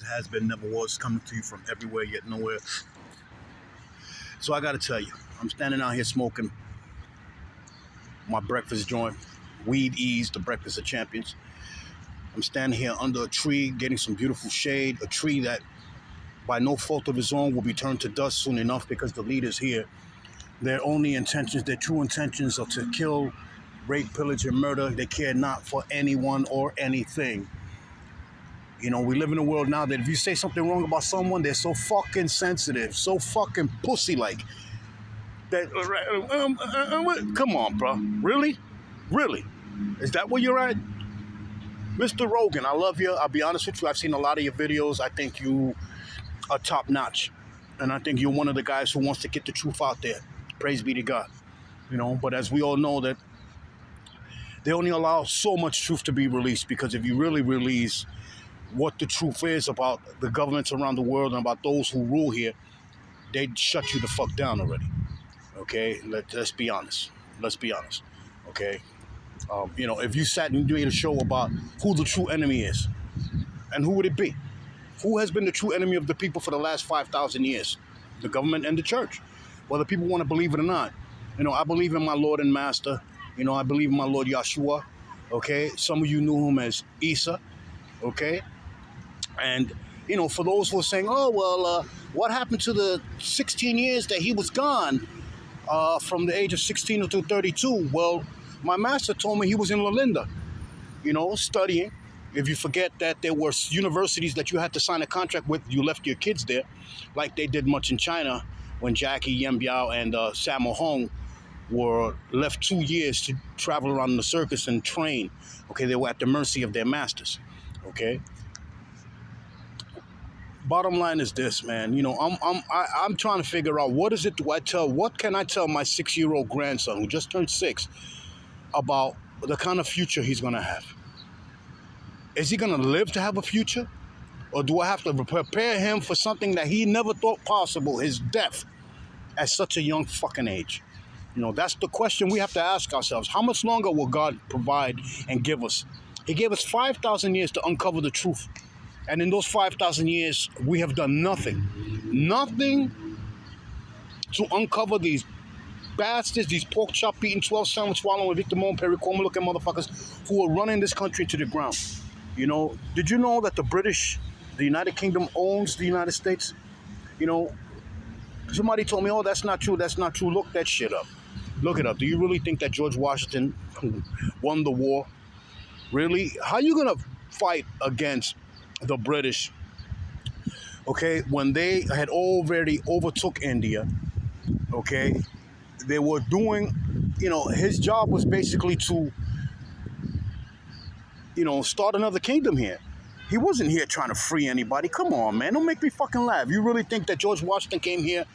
Has been, never was, coming to you from everywhere yet nowhere. So I gotta tell you, I'm standing out here smoking my breakfast joint, Weed Ease, the Breakfast of Champions. I'm standing here under a tree, getting some beautiful shade, a tree that by no fault of his own will be turned to dust soon enough because the leaders here, their only intentions, their true intentions are to kill, rape, pillage, and murder. They care not for anyone or anything. You know, we live in a world now that if you say something wrong about someone, they're so fucking sensitive, so fucking pussy-like. That, come on, bro. Really? Really? Is that where you're at? Mr. Rogan, I love you. I'll be honest with you. I've seen a lot of your videos. I think you are top-notch. And I think you're one of the guys who wants to get the truth out there. Praise be to God. You know, but as we all know that they only allow so much truth to be released, because if you really release what the truth is about the governments around the world and about those who rule here, they'd shut you the fuck down already. Okay? Let's be honest. Let's be honest. Okay? You know, if you sat and made a show about who the true enemy is, and who would it be? Who has been the true enemy of the people for the last 5,000 years? The government and the church. Whether people want to believe it or not. You know, I believe in my Lord and Master. You know, I believe in my Lord Yeshua. Okay? Some of you knew him as Isa. Okay? And, you know, for those who are saying, oh, well, what happened to the 16 years that he was gone from the age of 16 to 32? Well, my master told me he was in Lalinda, you know, studying. If you forget that there were universities that you had to sign a contract with, you left your kids there, like they did much in China when Jackie Yan Biao and Sammo Hung were left 2 years to travel around the circus and train. Okay, they were at the mercy of their masters. Okay. Bottom line is this, man. You know, I'm trying to figure out what can I tell my 6-year-old grandson who just turned 6 about the kind of future he's gonna have. Is he gonna live to have a future, or do I have to prepare him for something that he never thought possible, his death, at such a young fucking age? You know, that's the question we have to ask ourselves. How much longer will God provide and give us? He gave us 5,000 years to uncover the truth. And in those 5,000 years, we have done nothing. Nothing to uncover these bastards, these pork chop eating, 12 sandwich swallowing, Victor Mon, Perry Como looking motherfuckers who are running this country to the ground. You know, did you know that the United Kingdom owns the United States? You know, somebody told me, oh, that's not true, that's not true. Look that shit up. Look it up. Do you really think that George Washington won the war? Really? How are you going to fight against the British, okay, when they had already overtook India? Okay, they were doing, you know, his job was basically to, you know, start another kingdom here. He wasn't here trying to free anybody. Come on, man, don't make me fucking laugh. You really think that George Washington came here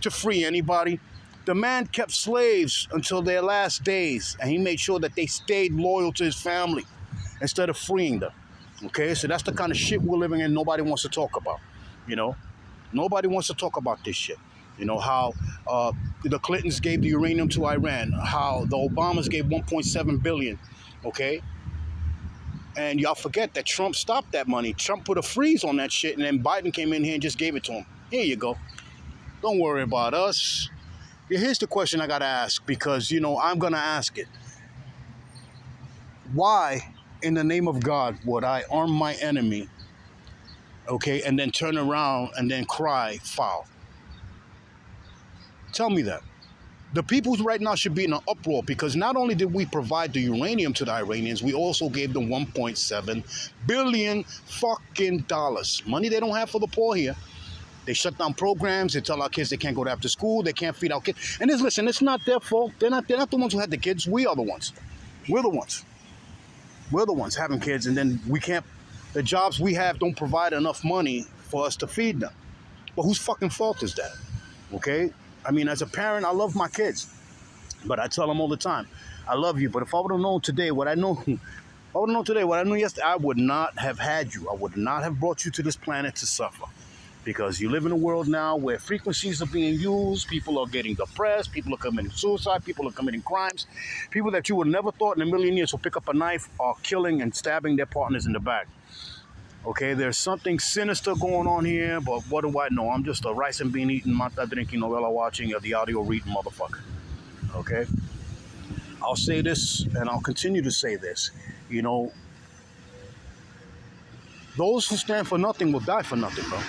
to free anybody? The man kept slaves until their last days, and he made sure that they stayed loyal to his family instead of freeing them. Okay, so that's the kind of shit we're living in. Nobody wants to talk about, you know. Nobody wants to talk about this shit. You know, how the Clintons gave the uranium to Iran, how the Obamas gave 1.7 billion, okay? And y'all forget that Trump stopped that money. Trump put a freeze on that shit, and then Biden came in here and just gave it to him. Here you go. Don't worry about us. Here's the question I got to ask, because, you know, I'm going to ask it. Why, in the name of God, would I arm my enemy, okay, and then turn around and then cry foul? Tell me that. The people right now should be in an uproar, because not only did we provide the uranium to the Iranians, we also gave them 1.7 billion fucking dollars. Money they don't have for the poor here. They shut down programs. They tell our kids they can't go to after school. They can't feed our kids. And listen, it's not their fault. They're not the ones who had the kids. We are the ones. We're the ones. We're the ones having kids, and then we can't, the jobs we have don't provide enough money for us to feed them. But whose fucking fault is that? Okay? I mean, as a parent, I love my kids. But I tell them all the time, I love you. But if I would have known today what I know, yesterday, I would not have had you. I would not have brought you to this planet to suffer. Because you live in a world now where frequencies are being used, people are getting depressed, people are committing suicide, people are committing crimes. People that you would never thought in a million years would pick up a knife are killing and stabbing their partners in the back. Okay, there's something sinister going on here, but what do I know? I'm just a rice and bean eating, mata drinking, novella watching, the audio reading motherfucker. Okay? I'll say this and I'll continue to say this. You know, those who stand for nothing will die for nothing, bro.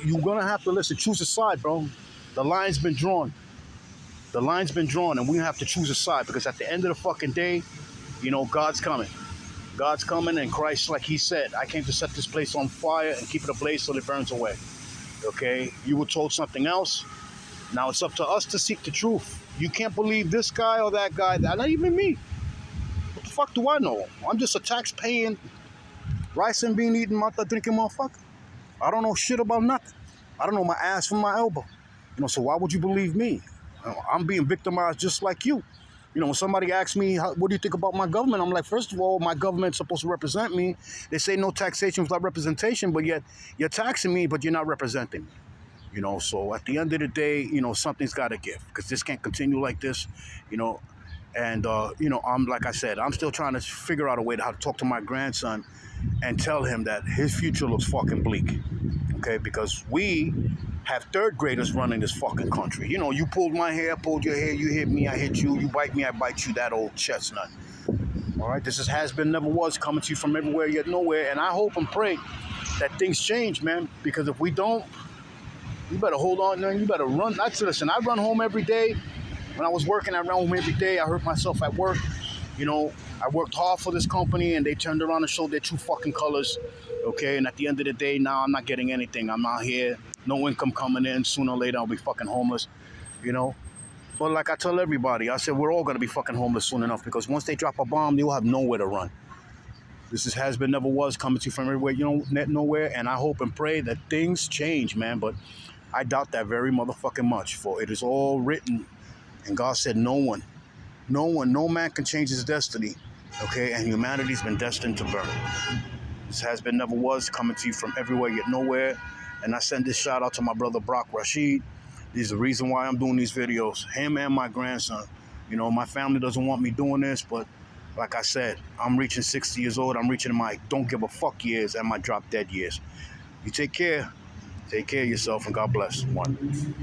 You're gonna have to listen, choose a side, bro. The line's been drawn. The line's been drawn, and we have to choose a side because at the end of the fucking day, God's coming. God's coming, and Christ, like he said, I came to set this place on fire and keep it ablaze till it burns away. Okay? You were told something else. Now it's up to us to seek the truth. You can't believe this guy or that guy. Not even me. What the fuck do I know? I'm just a tax-paying, rice and bean eating, mata drinking motherfucker. I don't know shit about nothing. I don't know my ass from my elbow. So why would you believe me? I'm being victimized just like you. When somebody asks me, what do you think about my government? I'm like, first of all, my government's supposed to represent me. They say no taxation without representation, but yet you're taxing me, but you're not representing me. So at the end of the day, something's got to give because this can't continue like this, And, I'm like I said, I'm still trying to figure out a way to how to talk to my grandson and tell him that his future looks fucking bleak, okay? Because we have third graders running this fucking country. You pulled my hair, pulled your hair, you hit me, I hit you, you bite me, I bite you, that old chestnut. All right, this has been, never was, coming to you from everywhere yet nowhere, and I hope and pray that things change, man, because if we don't, you better hold on, man, you better run. Listen, I run home every day. When I was working, I ran home every day. I hurt myself at work. I worked hard for this company, and they turned around and showed their true fucking colors, okay? And at the end of the day, now I'm not getting anything. I'm out here, no income coming in. Sooner or later, I'll be fucking homeless, But like I tell everybody, I said we're all going to be fucking homeless soon enough because once they drop a bomb, you'll have nowhere to run. This has been, never was, coming to you from everywhere, nowhere. And I hope and pray that things change, man. But I doubt that very motherfucking much, for it is all written. And God said no man can change his destiny, okay? And humanity's been destined to burn. This has been, never was, coming to you from everywhere yet nowhere. And I send this shout out to my brother Brock Rashid. This is the reason why I'm doing these videos, him and my grandson. My family doesn't want me doing this, but like I said, I'm reaching 60 years old. I'm reaching my don't give a fuck years and my drop dead years. You take care of yourself, and God bless. One.